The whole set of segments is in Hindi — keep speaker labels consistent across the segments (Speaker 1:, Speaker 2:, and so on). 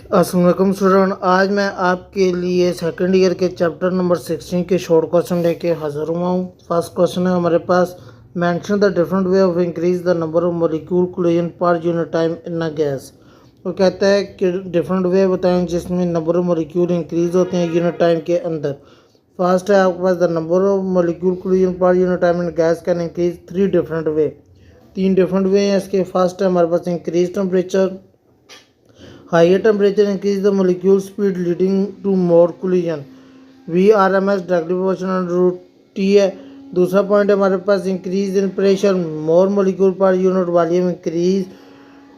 Speaker 1: अस्सलाम वालेकुम स्टूडेंट। आज मैं आपके लिए सेकंड ईयर के चैप्टर नंबर 16 के शॉर्ट क्वेश्चन लेके हाजिर हुआ हूँ। फर्स्ट क्वेश्चन है हमारे पास, mention the different way of increase the number of molecule collision per unit time in a gas. वो कहता है कि डिफरेंट वे बताएं जिसमें नंबर ऑफ मॉलिक्यूल इंक्रीज होते हैं यूनिट टाइम के अंदर। फर्स्ट है आपके पास, the number of molecule collision per unit time in gas can increase three different way. तीन डिफरेंट वे हैं इसके। फर्स्ट है हमारे पास increase temperature. Higher temperature increase the molecule speed leading to more collision. VRMS directly proportional root T है। दूसरा पॉइंट है हमारे पास increase in pressure, more molecule per unit volume increase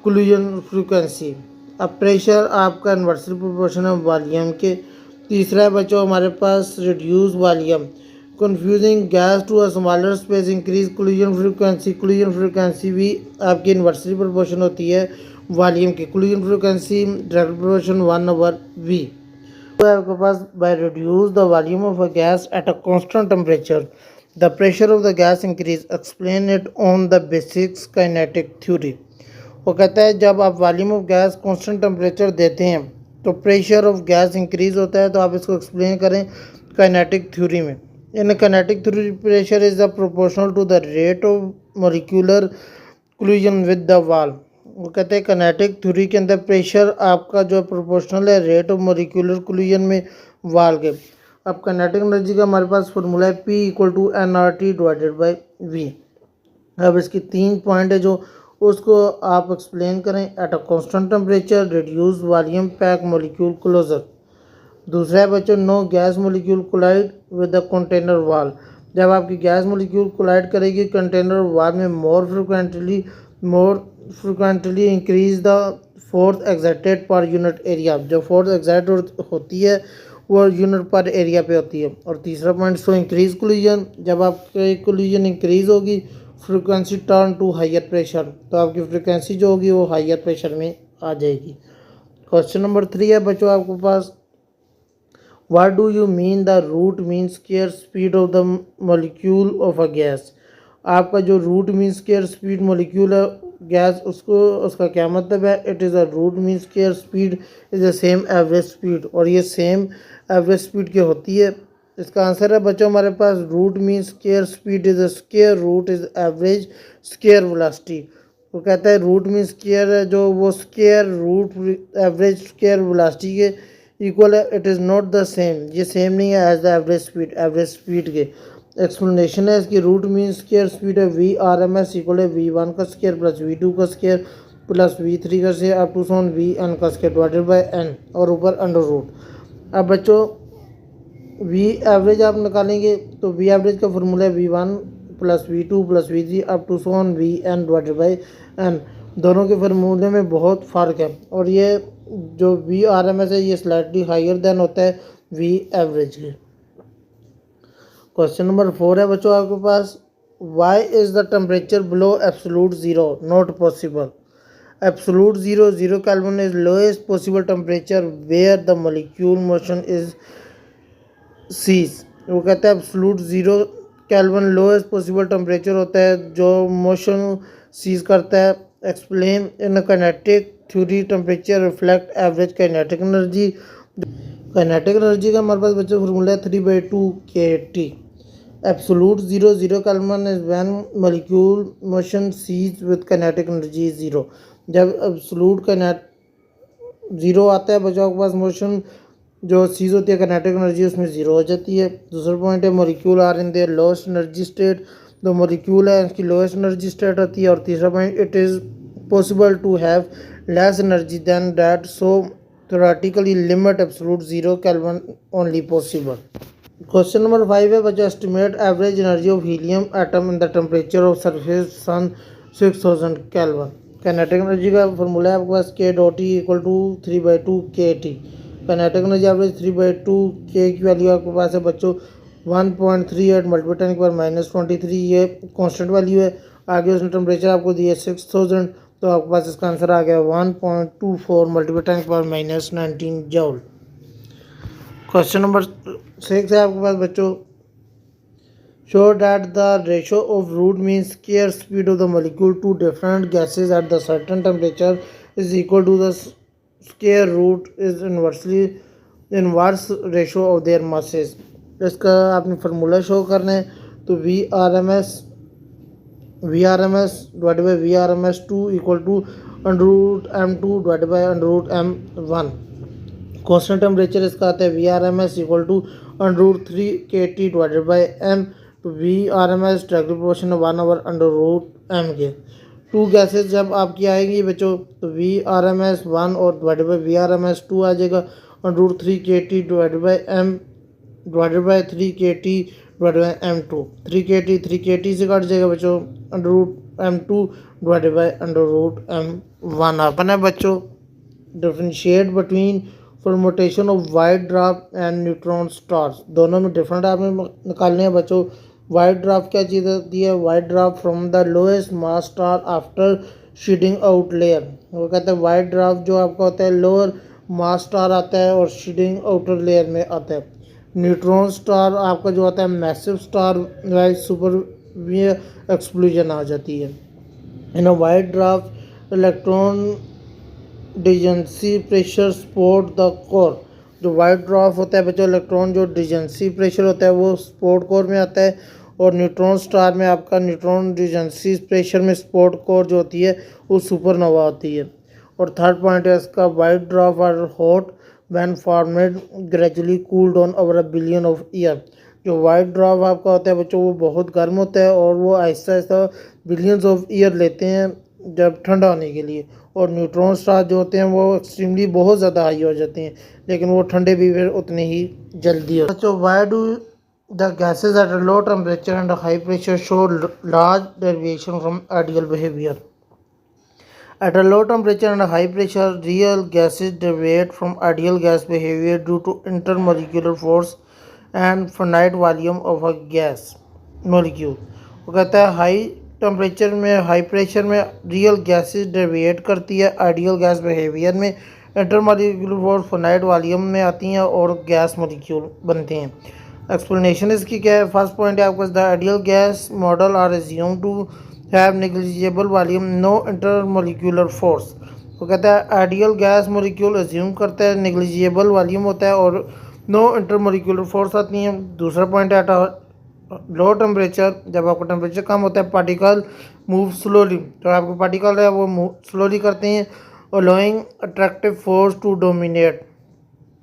Speaker 1: collision frequency. अब प्रेशर आपका इन्वर्सली प्रोपोर्शनल है वॉल्यूम के। तीसरा है बच्चों हमारे पास reduce volume, confusing gas to a smaller space increase collision frequency. Collision frequency भी आपकी इन्वर्सली प्रोपोर्शन होती है वॉल्यूम की। Collision frequency direct proportion 1/v। तो आपके पास by reduce the volume of a gas at a constant temperature the pressure of the gas increase, explain it on the basics kinetic theory. वो कहता है जब आप volume of gas constant temperature देते हैं तो प्रेशर ऑफ गैस इंक्रीज होता है। तो आप इसको एक्सप्लेन करें काइनेटिक थ्योरी में। In kinetic theory pressure is the proportional to the rate of molecular collision with the wall. वो कहते हैं काइनेटिक थ्योरी के अंदर प्रेशर आपका जो प्रोपोर्शनल है रेट ऑफ मॉलिक्यूलर कोलिजन में वाल के। अब काइनेटिक एनर्जी का हमारे पास फॉर्मूला है P = nRT/V। अब इसकी तीन पॉइंट है जो उसको आप एक्सप्लेन करें। At a constant temperature reduce volume pack molecule closer. दूसरा है बच्चों, no gas molecule collide with the container wall. जब आपकी गैस मॉलिक्यूल कोलाइड करेगी कंटेनर वॉल में more frequently increase the force excited per unit area. जो फोर्स एक्साइट होती है वो यूनिट पर एरिया पे होती है। और तीसरा पॉइंट, सो इंक्रीज कोलिजन, जब आपकी कोलिजन इंक्रीज होगी frequency turn to higher pressure, तो आपकी फ्रिक्वेंसी जो होगी वो हायर प्रेशर में आ जाएगी। क्वेश्चन नंबर 3 है बच्चों आपके पास, What do you mean the root mean square speed of the molecule of a gas? आपका जो root mean square speed molecule है गैस उसका क्या मतलब है? It is a root mean square speed is the same average speed. और ये सेम एवरेज स्पीड की होती है। इसका आंसर है बच्चों हमारे पास root mean square speed is a square root is average square velocity. वो कहता है रूट मीन स्क्वायर है जो वो square root average square velocity के इक्वल है। It is not the same, ये सेम नहीं है एज द एवरेज स्पीड के। एक्सप्लेनेशन है इसकी, रूट मीन स्क्वायर स्पीड है VRMS इक्वल है V1 का स्क्वायर प्लस V2 का स्क्वायर प्लस V3 का square up to so on VN का स्क्वायर डिवाइडेड बाय N और ऊपर अंडर रूट। अब बच्चों V एवरेज आप निकालेंगे तो V एवरेज का फॉर्मूला है V1 plus V2 plus V3 up to so on VN divided by N। दोनों के फार्मूले में बहुत फ़र्क है और ये जो VRMS है ये स्लाइटली हायर देन होता है V एवरेज के। क्वेश्चन नंबर 4 है बच्चों आपके पास, why is the temperature below absolute zero not possible. Absolute zero kelvin is lowest possible temperature where the molecule motion is cease. वो कहता है absolute zero kelvin lowest possible temperature होता है जो मोशन सीज करता है। Explain in kinetic theory temperature reflect average kinetic energy. Kinetic energy का हमारे पास बच्चों फॉर्मूला है 3/2 kT। Absolute zero kelvin is when molecule motion cease with kinetic energy zero. जब एब्सोलूट ज़ीरो आता है बच्चों के पास मोशन जो सीज होती है काइनेटिक एनर्जी उसमें ज़ीरो हो जाती है। दूसरा पॉइंट है molecule are in their lowest energy state. जो मॉलिक्यूल है इसकी लोएस्ट एनर्जी स्टेट होती है। और तीसरा point, it is possible to have less energy than that, so theoretically limit absolute zero Kelvin only possible. Question number 5 है बच्चों, estimate average energy of helium atom in the temperature of surface sun 6000 Kelvin। Kinetic energy का फॉर्मूला है आपके पास K.E equal to 3/2 kT। Kinetic energy average 3/2 K की वैल्यू आपके पास है बच्चों 1.38 मल्टीप्लाई 10 की पावर -23। ये कांस्टेंट वैल्यू है। आगे उसने टेम्परेचर आपको दिया 6000, तो आपके पास इसका आंसर आ गया 1.24 मल्टीप्लाई 10 की पावर -19 जूल। क्वेश्चन नंबर 6 है आपके पास बच्चों, show that the ratio of root mean square speed of the molecule to different gases at the certain temperature is equal to the square root is inversely inverse ratio of their masses. इसका आपने फार्मूला शो करना है तो V R M S divide by V R M S 2 equal to √m2 divide by √m1। Constant temperature इसका आता है V R M S equal to √3 kT divided by m। तो V R M S directly proportional 1/√m के। टू गैसेस जब आपकी आएंगी बच्चों तो वी आर एम एस 1 और divided by V R M S 2 आ जाएगा √3 kT divided by m divided by 3 kT divided by m2। 3 kT से कट जाएगा बच्चों √m2 डिवाइडेड बाई √m1। अपन है बच्चों differentiate between formation of white dwarf and neutron stars. दोनों में डिफरेंट आपने निकालने हैं बच्चों। वाइट ड्वार्फ क्या चीज़ होती है? White dwarf from the lowest mass star after shedding out layer. वो कहते हैं वाइट ड्वार्फ जो आपका होता है लोअर मास स्टार आता है और शीडिंग आउटर लेयर में आता है। न्यूट्रॉन स्टार आपका जो आता है massive star wise super explosion आ जाती है। In a white dwarf electron degeneracy pressure support the core. जो वाइट ड्वार्फ होता है बच्चों इलेक्ट्रॉन जो डिजेंसी प्रेशर होता है वो सपोर्ट कोर में आता है और न्यूट्रॉन स्टार में आपका न्यूट्रॉन डिजेंसी प्रेशर में सपोर्ट कोर जो होती है वो सुपरनोवा होती है। और थर्ड पॉइंट है इसका white dwarf are hot when formed gradually cool down over a billion of year. जो वाइट ड्वार्फ आपका होता है बच्चों वो बहुत गर्म होता है और वो Aahista Aahista billions of year लेते हैं जब ठंडा होने के लिए। और न्यूट्रॉन स्टार जो होते हैं वो एक्सट्रीमली बहुत ज़्यादा हाई हो जाते हैं लेकिन वो ठंडे भी फिर उतने ही जल्दी होते हैं। बच्चों why do the gases at a low temperature and high pressure show large deviation from ideal behaviour. At a low temperature and a high pressure, real gases deviate from ideal gas behavior due to intermolecular force and finite volume of a gas molecule। वो कहता है हाई टेम्परेचर में हाई प्रेशर में रियल गैसेस डेविएट करती है आइडियल गैस बिहेवियर में। इंटरमोलिक्यूलर फोर्स फाइनाइट वॉल्यूम में आती हैं और गैस मोलिक्यूल बनते हैं। एक्सप्लेनेशन इसकी क्या है? फर्स्ट पॉइंट है आपका the ideal gas model are assume to have negligible volume no intermolecular force. वो कहता है आइडियल गैस मोलिक्यूल एज्यूम करता है नेग्लिजिबल वॉल्यूम होता है और नो इंटरमोलिक्यूलर फोर्स आती हैं। दूसरा पॉइंट है लो टेम्परेचर जब आपका टेम्परेचर कम होता है पार्टिकल मूव स्लोली। तो आपके पार्टिकल है वो मूव स्लोली करते हैं allowing attractive force to dominate.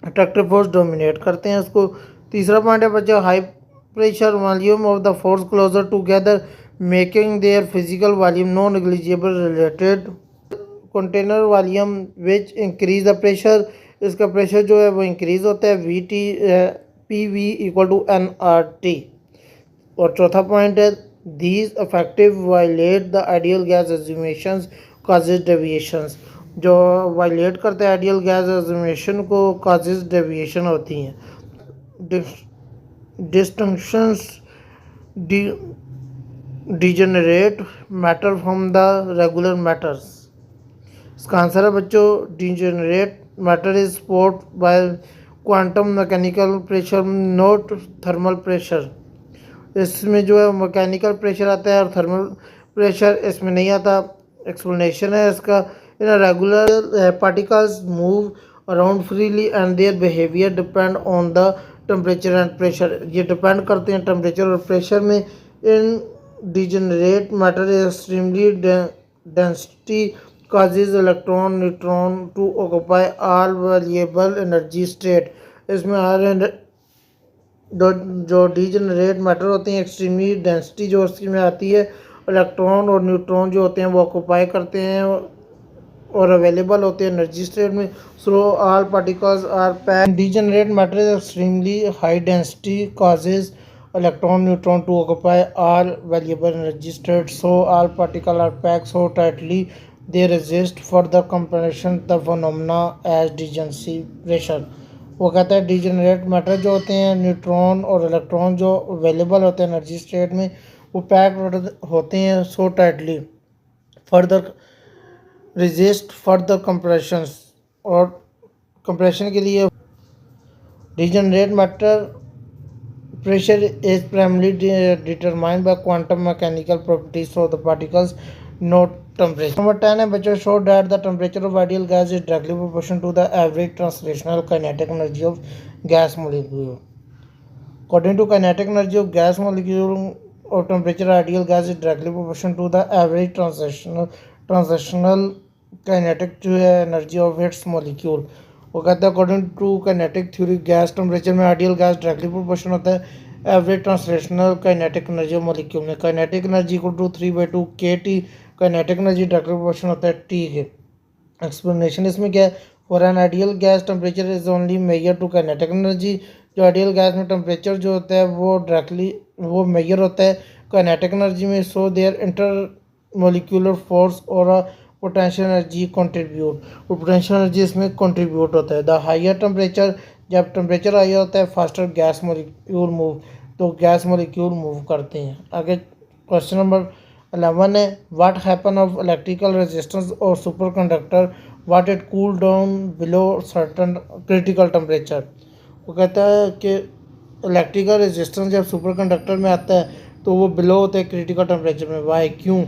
Speaker 1: Attractive force dominate करते हैं उसको। तीसरा पॉइंट है बच्चा high pressure volume of the force closer together making their physical volume non negligible related container volume which increase the pressure. इसका प्रेशर जो है वो इंक्रीज होता है PV इक्वल टू nRT। और चौथा पॉइंट है these effective violate the ideal gas assumptions causes deviations. जो वायलेट करते हैं आइडियल गैस एज्यूमेशन को काजेज डेविएशन होती हैं। Distinctions degenerate matter from the regular matters. इसका आंसर है बच्चों degenerate matter is support bye quantum mechanical pressure not thermal pressure. इसमें जो है मैकेनिकल प्रेशर आता है और थर्मल प्रेशर इसमें नहीं आता। एक्सप्लेनेशन है इसका in regular particles move around freely and their behaviour depend on the temperature and pressure. ये डिपेंड करते हैं टेम्परेचर और प्रेशर में। In degenerate matter extremely density causes electron neutron to occupy all variable energy state. इसमें हर जो डीजनरेट मैटर होते हैं एक्सट्रीमली डेंसिटी जो उसकी में आती है इलेक्ट्रॉन और न्यूट्रॉन जो होते हैं वो ऑक्यूपाई करते हैं और अवेलेबल होते हैं एनर्जी स्टेट में। So all particles are packed degenerate matter is extremely high density causes electron neutron to occupy all valuable energy states, so all particles are packed so tightly they resist further compression the phenomena as degeneracy pressure। वो कहता है डिजेनरेट मैटर जो होते हैं न्यूट्रॉन और इलेक्ट्रॉन जो अवेलेबल होते हैं एनर्जी स्टेट में वो पैक होते हैं so tightly further resist further compressions. और कंप्रेशन के लिए degenerate matter pressure is primarily determined by quantum mechanical properties of the particles not temperature. Number 10 है बच्चों, show that the temperature of ideal gas is directly proportional to the average translational kinetic energy of gas molecule. According to kinetic energy of gas molecule or temperature, ideal gas is directly proportional to the average translational kinetic energy of its molecule. वो कहता है according to kinetic theory gas temperature में आइडियल गैस डायरेक्टली प्रोपोर्शनल होता है average translational kinetic energy of molecule में। Kinetic energy equal to 3/2 KT, kinetic energy directly proportional होता है टी के। एक्सप्लेनेशन इसमें क्या है, for an ideal gas temperature is only measure to kinetic energy. जो आइडियल गैस में टेम्परेचर जो होता है वो डायरेक्टली वो मेजर होता है काइनेटिक एनर्जी में। So there intermolecular force और पोटेंशियल एनर्जी कंट्रीब्यूट, और पोटेंशियल एनर्जी इसमें कंट्रीब्यूट होता है। द हायर टेम्परेचर, जब टेम्परेचर हाई होता है फास्टर गैस मोलिक्यूल मूव, तो गैस मोलिक्यूल मूव करते हैं। आगे क्वेश्चन नंबर 11 है, what happen of electrical resistance और superconductor what it cool down below certain critical temperature. वो कहता है कि इलेक्ट्रिकल रेजिस्टेंस जब सुपर कंडक्टर में आता है तो वो बिलो होता है क्रिटिकल टेम्परेचर में। वाई, क्यों?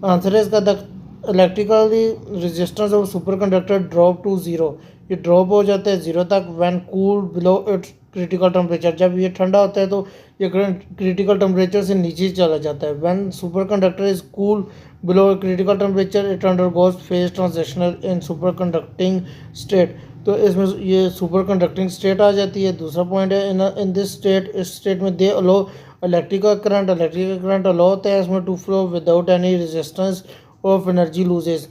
Speaker 1: आंसर है इसका, the electrically resistance of super conductor drop to zero, ये ड्रॉप हो जाता है ज़ीरो तक when cool below its critical temperature. जब ये ठंडा होता है तो ये क्रिटिकल टेम्परेचर से नीचे चला जाता है। When super conductor is cool below critical temperature it undergoes phase transitional in super conducting state, तो इसमें ये सुपर कंडक्टिंग स्टेट आ जाती है। दूसरा पॉइंट है इन दिस स्टेट, इस स्टेट में they allow electrical current allow होता है इसमें to flow without any resistance of energy losses,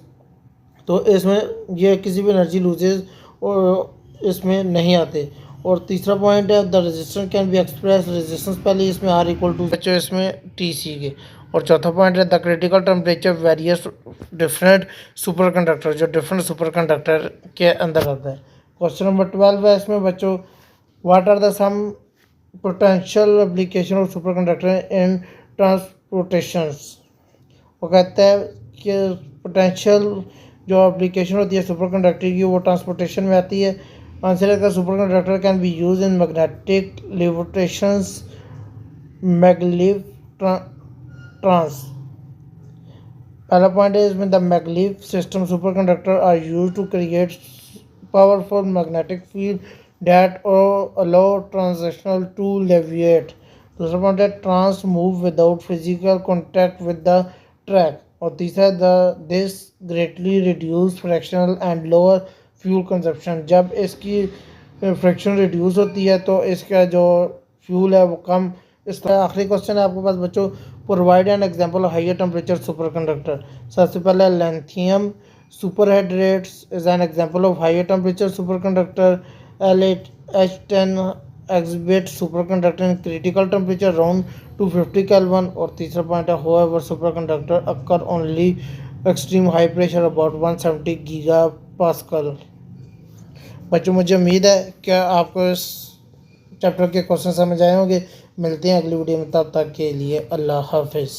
Speaker 1: तो इसमें ये किसी भी एनर्जी लूजेस और इसमें नहीं आते। और तीसरा पॉइंट है the resistance can be express, resistance पहले इसमें आर इक्वल टू बच्चों इसमें टी सी के। और चौथा पॉइंट है the critical temperature various different super conductor, जो डिफरेंट सुपर कंडक्टर के अंदर आता है। क्वेश्चन नंबर 12 है इसमें बच्चों, what are the some potential application of super conductor in transportations. वो कहता है कि पोटेंशियल जो एप्लीकेशन होती है सुपर कंडक्टर की वो ट्रांसपोर्टेशन में आती है। आंसर है का superconductor can be use in magnetic levitations maglev trains. पहला पॉइंट है इसमें the maglev system superconductor are use to create powerful magnetic field that allow transitional to levitate. दूसरा पॉइंट है trains move without physical contact with the track. और तीसरा this greatly reduce fractional and lower fuel consumption, जब इसकी फ्रैक्शन रिड्यूस होती है तो इसका जो फ्यूल है वो कम। इसका आखिरी क्वेश्चन है आपके पास बच्चों, provide an example of higher temperature superconductor. सबसे पहले lithium superhydrides is an example of higher temperature superconductor. H10 exhibit superconductor in critical temperature around 250 Kelvin। और तीसरा पॉइंट है however superconductor occur only extreme high pressure about 170 gigapascal। बच्चों मुझे उम्मीद है कि आपको इस चैप्टर के क्वेश्चन समझ आए होंगे। मिलते हैं अगली वीडियो में, तब तक के लिए अल्लाह हाफिज़।